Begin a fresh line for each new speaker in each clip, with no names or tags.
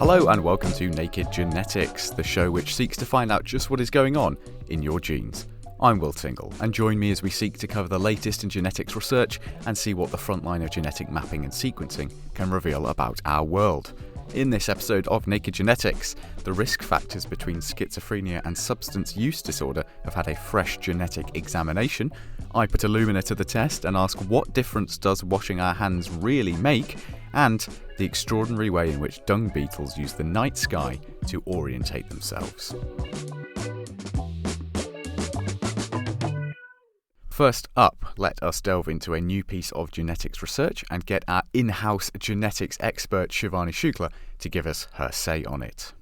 Hello and welcome to Naked Genetics, the show which seeks to find out just what is going on in your genes. I'm Will Tingle, and join me as we seek to cover the latest in genetics research and see what the frontline of genetic mapping and sequencing can reveal about our world. In this episode of Naked Genetics, the risk factors between schizophrenia and substance use disorder have had a fresh genetic examination. I put Illumina to the test and ask what difference does washing our hands really make, and the extraordinary way in which dung beetles use the night sky to orientate themselves. First up, let us delve into a new piece of genetics research and get our in-house genetics expert Shivani Shukla to give us her say on it.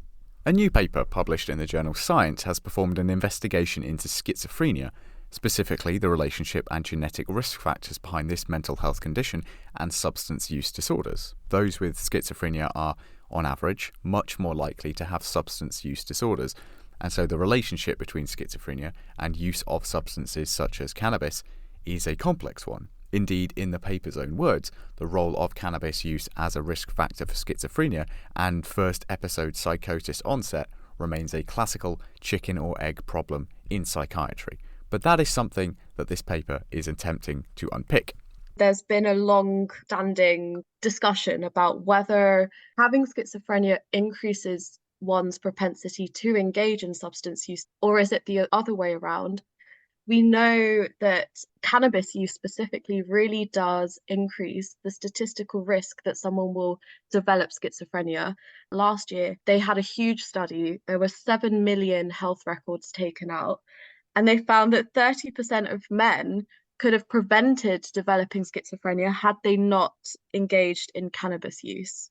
A new paper published in the journal Science has performed an investigation into schizophrenia, specifically the relationship and genetic risk factors behind this mental health condition and substance use disorders. Those with schizophrenia are, on average, much more likely to have substance use disorders, and so the relationship between schizophrenia and use of substances such as cannabis is a complex one. Indeed, in the paper's own words, the role of cannabis use as a risk factor for schizophrenia and first episode psychosis onset remains a classical chicken or egg problem in psychiatry. But that is something that this paper is attempting to unpick.
There's been a long-standing discussion about whether having schizophrenia increases one's propensity to engage in substance use, or is it the other way around? We know that cannabis use specifically really does increase the statistical risk that someone will develop schizophrenia. Last year, they had a huge study. There were 7 million health records taken out, and they found that 30% of men could have prevented developing schizophrenia had they not engaged in cannabis use.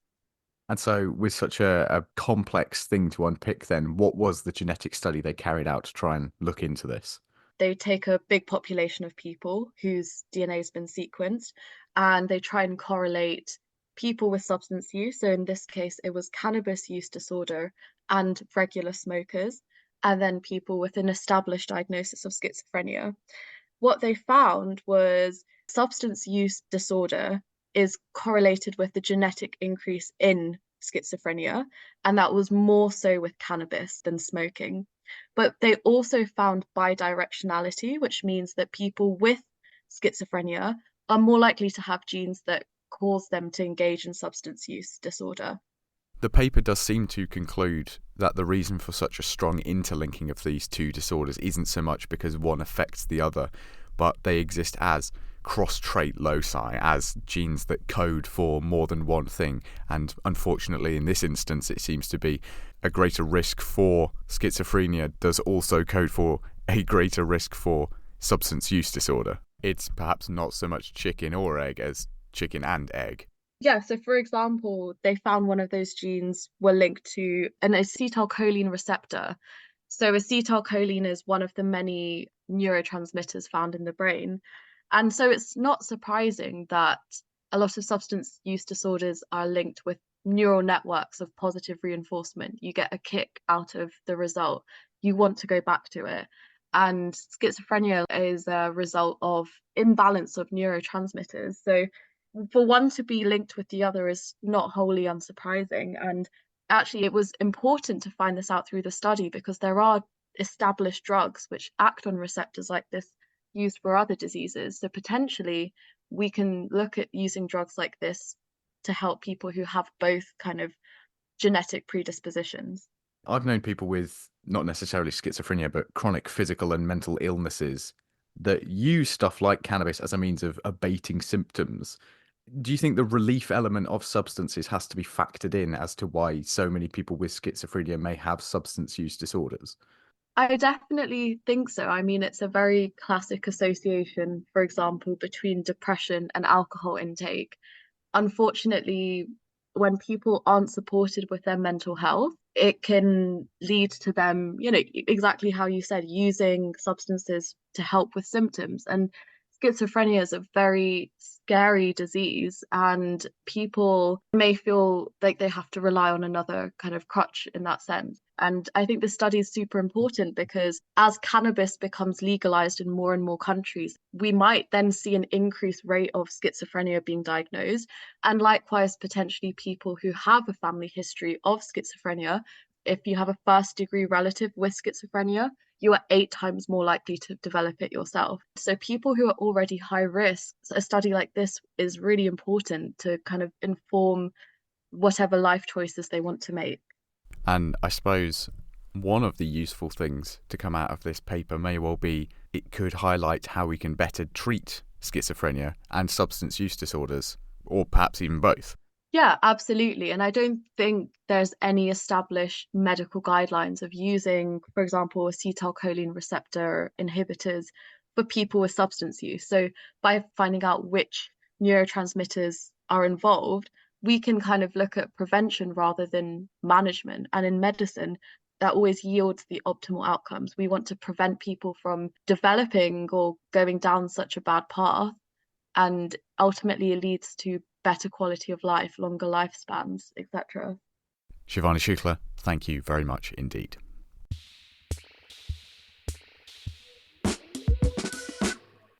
And so with such a complex thing to unpick then, what was the genetic study they carried out to try and look into this?
They take a big population of people whose DNA has been sequenced, and they try and correlate people with substance use. So in this case, it was cannabis use disorder and regular smokers, and then people with an established diagnosis of schizophrenia. What they found was substance use disorder is correlated with the genetic increase in schizophrenia, and that was more so with cannabis than smoking. But they also found bidirectionality, which means that people with schizophrenia are more likely to have genes that cause them to engage in substance use disorder.
The paper does seem to conclude that the reason for such a strong interlinking of these two disorders isn't so much because one affects the other, but they exist as cross-trait loci, as genes that code for more than one thing. And unfortunately, in this instance, it seems to be a greater risk for schizophrenia does also code for a greater risk for substance use disorder. It's perhaps not so much chicken or egg as chicken and egg.
Yeah, so for example, they found one of those genes were linked to an acetylcholine receptor. So acetylcholine is one of the many neurotransmitters found in the brain. And so it's not surprising that a lot of substance use disorders are linked with neural networks of positive reinforcement. You get a kick out of the result. You want to go back to it. And schizophrenia is a result of imbalance of neurotransmitters. So for one to be linked with the other is not wholly unsurprising. And actually, it was important to find this out through the study because there are established drugs which act on receptors like this used for other diseases. So potentially, we can look at using drugs like this to help people who have both kind of genetic predispositions.
I've known people with not necessarily schizophrenia, but chronic physical and mental illnesses that use stuff like cannabis as a means of abating symptoms. Do you think the relief element of substances has to be factored in as to why so many people with schizophrenia may have substance use disorders?
I definitely think so. I mean, it's a very classic association, for example, between depression and alcohol intake. Unfortunately, when people aren't supported with their mental health, it can lead to them, exactly how you said, using substances to help with symptoms. And schizophrenia is a very scary disease, and people may feel like they have to rely on another kind of crutch in that sense. And I think this study is super important because as cannabis becomes legalized in more and more countries, we might then see an increased rate of schizophrenia being diagnosed. And likewise, potentially people who have a family history of schizophrenia, if you have a first degree relative with schizophrenia, you are 8 times more likely to develop it yourself. So people who are already high risk, a study like this is really important to kind of inform whatever life choices they want to make.
And I suppose one of the useful things to come out of this paper may well be it could highlight how we can better treat schizophrenia and substance use disorders, or perhaps even both.
Yeah, absolutely. And I don't think there's any established medical guidelines of using, for example, acetylcholine receptor inhibitors for people with substance use. So by finding out which neurotransmitters are involved, we can kind of look at prevention rather than management. And in medicine, that always yields the optimal outcomes. We want to prevent people from developing or going down such a bad path, and ultimately it leads to better quality of life, longer lifespans, etc.
Shivani Shukla, thank you very much indeed.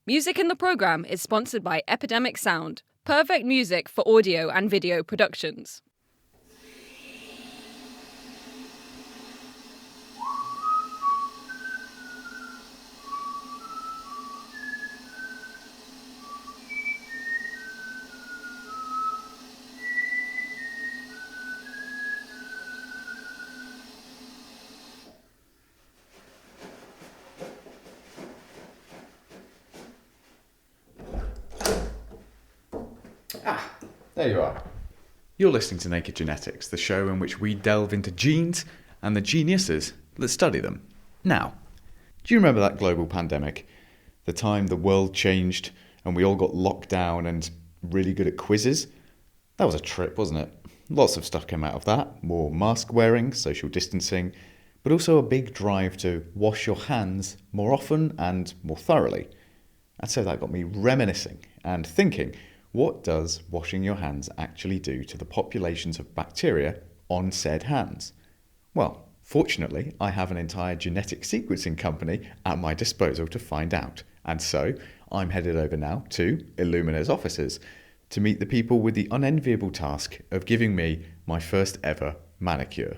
Music in the programme is sponsored by Epidemic Sound, perfect music for audio and video productions.
There you are. You're listening to Naked Genetics, the show in which we delve into genes and the geniuses that study them. Now, do you remember that global pandemic? The time the world changed and we all got locked down and really good at quizzes? That was a trip, wasn't it? Lots of stuff came out of that. More mask wearing, social distancing, but also a big drive to wash your hands more often and more thoroughly. And so that got me reminiscing and thinking, what does washing your hands actually do to the populations of bacteria on said hands? Well, fortunately, I have an entire genetic sequencing company at my disposal to find out. And so I'm headed over now to Illumina's offices to meet the people with the unenviable task of giving me my first ever manicure.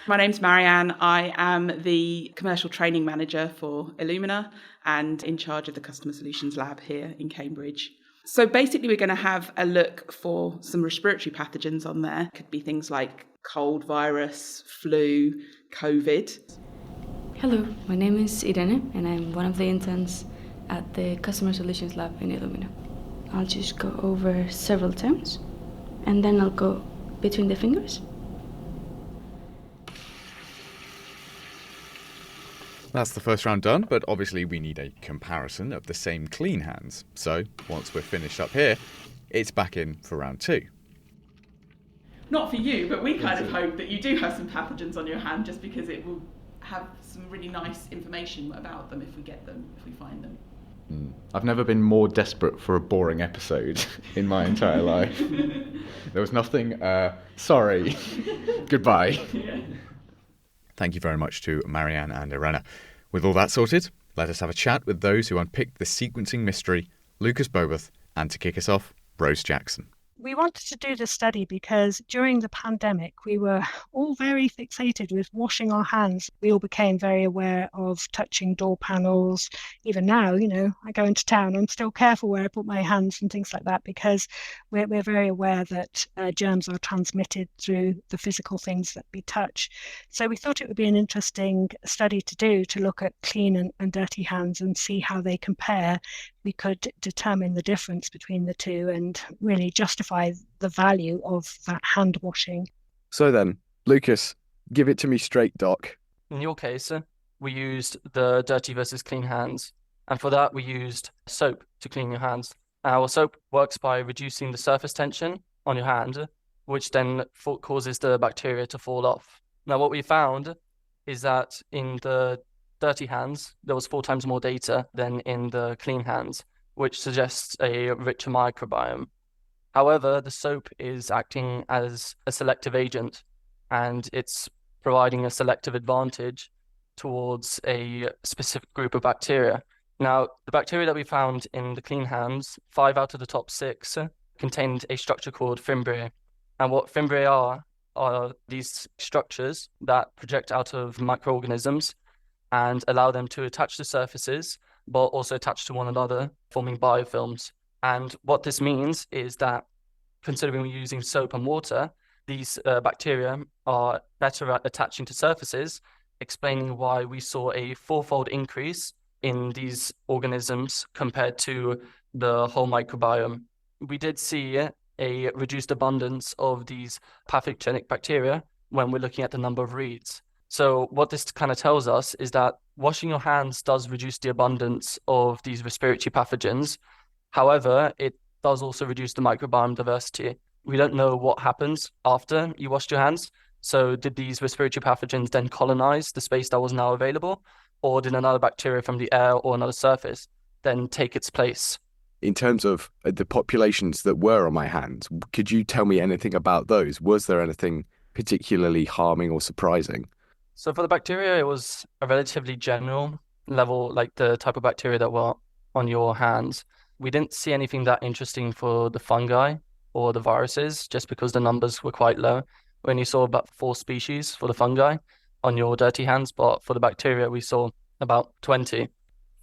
My name's Marianne. I am the commercial training manager for Illumina and in charge of the customer solutions lab here in Cambridge. So basically we're going to have a look for some respiratory pathogens on there. Could be things like cold virus, flu, COVID.
Hello, my name is Irene and I'm one of the interns at the customer solutions lab in Illumina. I'll just go over several terms and then I'll go between the fingers.
That's the first round done, but obviously we need a comparison of the same clean hands. So, once we're finished up here, it's back in for round two.
Not for you, but we kind of hope that you do have some pathogens on your hand just because it will have some really nice information about them if we get them, if we find them.
I've never been more desperate for a boring episode in my entire life. There was nothing, sorry, goodbye.
Yeah.
Thank you very much to Marianne and Irena. With all that sorted, let us have a chat with those who unpicked the sequencing mystery, Lucas Bobath, and to kick us off, Rose Jackson.
We wanted to do this study because during the pandemic, we were all very fixated with washing our hands. We all became very aware of touching door panels. Even now, I go into town, I'm still careful where I put my hands and things like that because we're very aware that germs are transmitted through the physical things that we touch. So we thought it would be an interesting study to do to look at clean and dirty hands and see how they compare. We could determine the difference between the two and really justify the value of that hand washing.
So then, Lucas, give it to me straight, Doc.
In your case, we used the dirty versus clean hands. And for that, we used soap to clean your hands. Our soap works by reducing the surface tension on your hand, which then causes the bacteria to fall off. Now, what we found is that in the dirty hands, there was 4 times more data than in the clean hands. which suggests a richer microbiome. However, the soap is acting as a selective agent, and it's providing a selective advantage towards a specific group of bacteria. Now, the bacteria that we found in the clean hands, 5 out of the top 6, contained a structure called fimbriae. And what fimbriae are these structures that project out of microorganisms and allow them to attach to surfaces, but also attach to one another, forming biofilms. And what this means is that, considering we're using soap and water, these bacteria are better at attaching to surfaces, explaining why we saw a fourfold increase in these organisms compared to the whole microbiome. We did see a reduced abundance of these pathogenic bacteria when we're looking at the number of reads. So what this kind of tells us is that washing your hands does reduce the abundance of these respiratory pathogens. However, it does also reduce the microbiome diversity. We don't know what happens after you washed your hands. So did these respiratory pathogens then colonize the space that was now available? Or did another bacteria from the air or another surface then take its place?
In terms of the populations that were on my hands, could you tell me anything about those? Was there anything particularly harming or surprising?
So for the bacteria, it was a relatively general level, like the type of bacteria that were on your hands. We didn't see anything that interesting for the fungi or the viruses, just because the numbers were quite low. We only saw about 4 species for the fungi on your dirty hands, but for the bacteria, we saw about 20.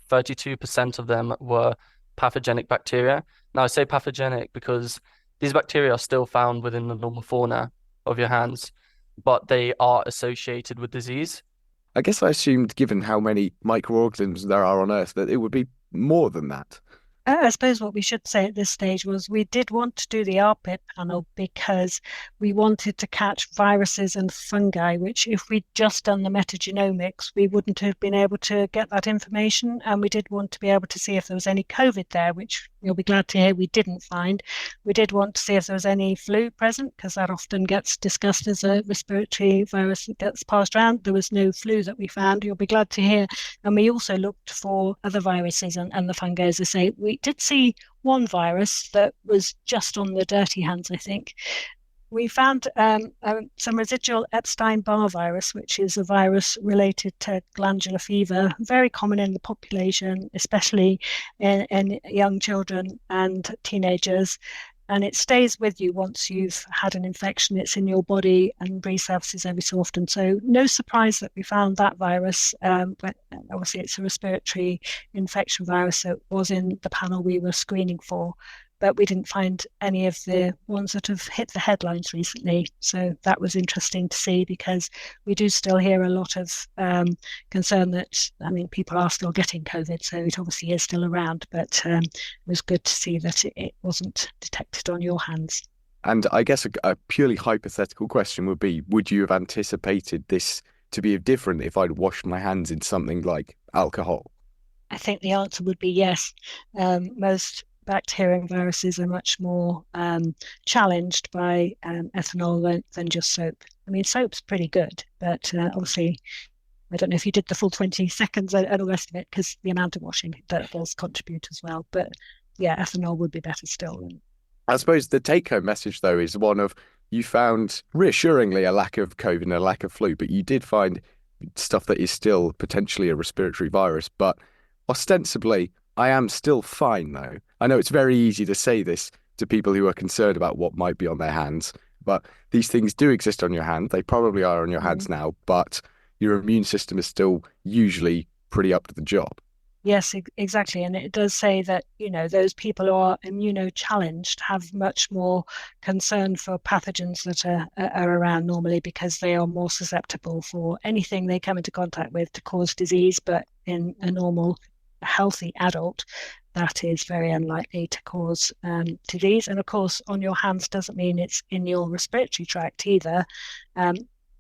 32% of them were pathogenic bacteria. Now, I say pathogenic because these bacteria are still found within the normal fauna of your hands, but they are associated with disease.
I guess I assumed, given how many microorganisms there are on Earth, that it would be more than that.
I suppose what we should say at this stage was we did want to do the armpit panel because we wanted to catch viruses and fungi, which if we'd just done the metagenomics, we wouldn't have been able to get that information. And we did want to be able to see if there was any COVID there, which you'll be glad to hear we didn't find. We did want to see if there was any flu present, because that often gets discussed as a respiratory virus that gets passed around. There was no flu that we found, you'll be glad to hear. And we also looked for other viruses and the fungi, as I say. We did see one virus that was just on the dirty hands, I think. We found some residual Epstein-Barr virus, which is a virus related to glandular fever, very common in the population, especially in young children and teenagers. And it stays with you once you've had an infection. It's in your body and resurfaces every so often. So no surprise that we found that virus, but obviously it's a respiratory infection virus, so it was in the panel we were screening for. But we didn't find any of the ones that have hit the headlines recently. So that was interesting to see, because we do still hear a lot of concern that, I mean, people are still getting COVID, so it obviously is still around, but it was good to see that it wasn't detected on your hands.
And I guess a purely hypothetical question would be, would you have anticipated this to be different if I'd washed my hands in something like alcohol?
I think the answer would be yes. Most bacteria and viruses are much more challenged by ethanol than just soap. I mean, soap's pretty good, but obviously, I don't know if you did the full 20 seconds and all the rest of it, because the amount of washing that does contribute as well. But yeah, ethanol would be better still.
I suppose the take-home message, though, is one of, you found reassuringly a lack of COVID and a lack of flu, but you did find stuff that is still potentially a respiratory virus. But ostensibly, I am still fine, though. I know it's very easy to say this to people who are concerned about what might be on their hands, but these things do exist on your hand. They probably are on your hands now, but your immune system is still usually pretty up to the job.
Yes, exactly. And it does say that, you know, those people who are immuno-challenged have much more concern for pathogens that are around normally, because they are more susceptible for anything they come into contact with to cause disease. But in a normal, healthy adult, that is very unlikely to cause disease. And of course, on your hands doesn't mean it's in your respiratory tract either.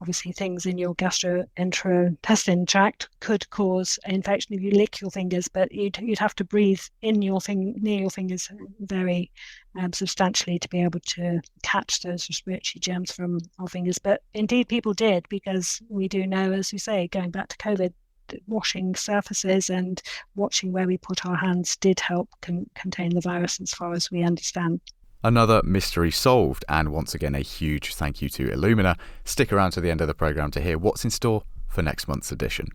Obviously, things in your gastrointestinal tract could cause infection if you lick your fingers, but you'd have to breathe in near your fingers very substantially to be able to catch those respiratory germs from our fingers. But indeed, people did, because we do know, as we say, going back to COVID, washing surfaces and watching where we put our hands did help contain the virus as far as we understand.
Another mystery solved, and once again a huge thank you to Illumina. Stick around to the end of the programme to hear what's in store for next month's edition.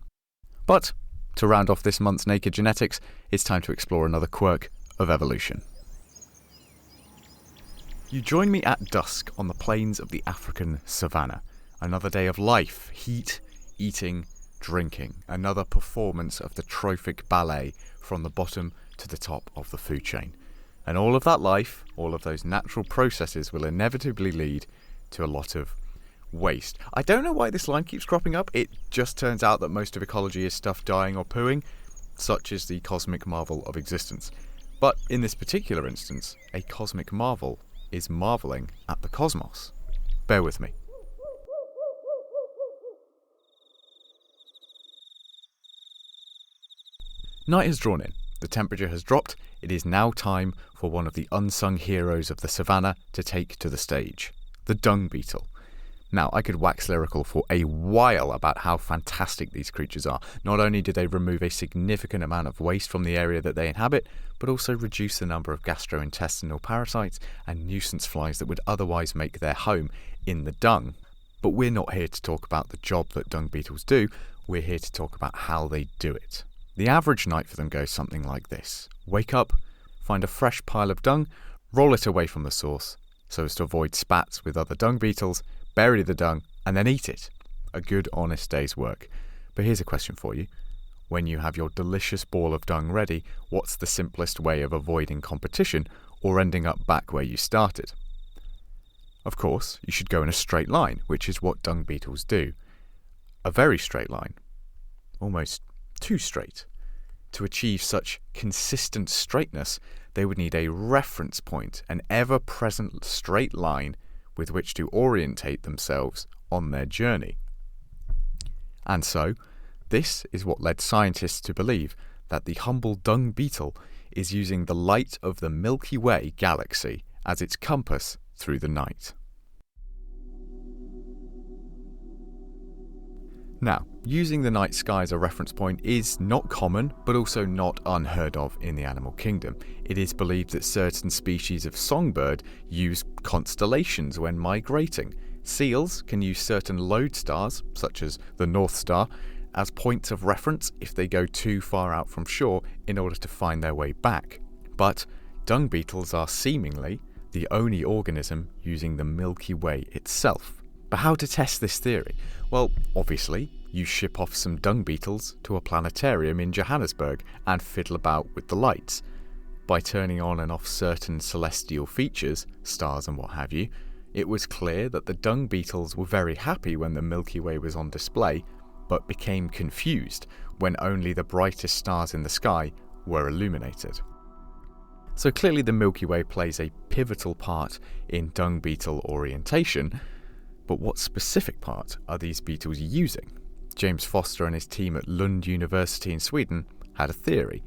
But to round off this month's Naked Genetics, it's time to explore another quirk of evolution. You join me at dusk on the plains of the African savannah. Another day of life, heat, eating, drinking. Another performance of the trophic ballet from the bottom to the top of the food chain. And all of that life, all of those natural processes will inevitably lead to a lot of waste. I don't know why this line keeps cropping up. It just turns out that most of ecology is stuff dying or pooing, such is the cosmic marvel of existence. But in this particular instance, a cosmic marvel is marvelling at the cosmos. Bear with me. Night has drawn in. The temperature has dropped. It is now time for one of the unsung heroes of the savannah to take to the stage, the dung beetle. Now, I could wax lyrical for a while about how fantastic these creatures are. Not only do they remove a significant amount of waste from the area that they inhabit, but also reduce the number of gastrointestinal parasites and nuisance flies that would otherwise make their home in the dung. But we're not here to talk about the job that dung beetles do, we're here to talk about how they do it. The average night for them goes something like this. Wake up, find a fresh pile of dung, roll it away from the source, so as to avoid spats with other dung beetles, bury the dung, and then eat it. A good, honest day's work. But here's a question for you. When you have your delicious ball of dung ready, what's the simplest way of avoiding competition or ending up back where you started? Of course, you should go in a straight line, which is what dung beetles do. A very straight line. Almost too straight. To achieve such consistent straightness, they would need a reference point, an ever-present straight line with which to orientate themselves on their journey. And so, this is what led scientists to believe that the humble dung beetle is using the light of the Milky Way galaxy as its compass through the night. Now, using the night sky as a reference point is not common, but also not unheard of in the animal kingdom. It is believed that certain species of songbird use constellations when migrating. Seals can use certain lodestars, such as the North Star, as points of reference if they go too far out from shore in order to find their way back. But dung beetles are seemingly the only organism using the Milky Way itself. But how to test this theory? Well, obviously, you ship off some dung beetles to a planetarium in Johannesburg and fiddle about with the lights. By turning on and off certain celestial features, stars and what have you, it was clear that the dung beetles were very happy when the Milky Way was on display, but became confused when only the brightest stars in the sky were illuminated. So clearly the Milky Way plays a pivotal part in dung beetle orientation. But what specific part are these beetles using? James Foster and his team at Lund University in Sweden had a theory.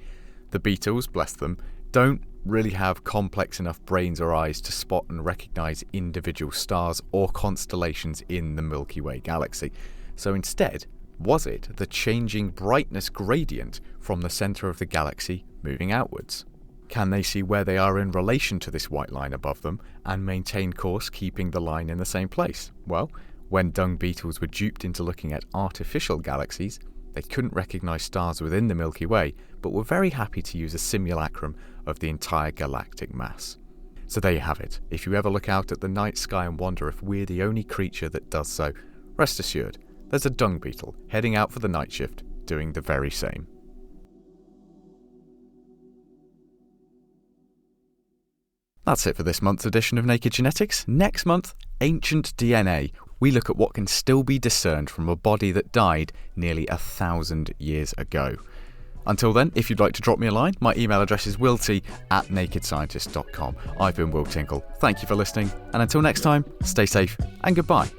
The beetles, bless them, don't really have complex enough brains or eyes to spot and recognise individual stars or constellations in the Milky Way galaxy. So instead, was it the changing brightness gradient from the centre of the galaxy moving outwards? Can they see where they are in relation to this white line above them and maintain course keeping the line in the same place? Well, when dung beetles were duped into looking at artificial galaxies, they couldn't recognise stars within the Milky Way, but were very happy to use a simulacrum of the entire galactic mass. So there you have it. If you ever look out at the night sky and wonder if we're the only creature that does so, rest assured, there's a dung beetle heading out for the night shift doing the very same. That's it for this month's edition of Naked Genetics. Next month, Ancient DNA. We look at what can still be discerned from a body that died nearly 1,000 years ago. Until then, if you'd like to drop me a line, my email address is wilty@nakedscientist.com. I've been Will Tinkle. Thank you for listening, and until next time, stay safe and goodbye.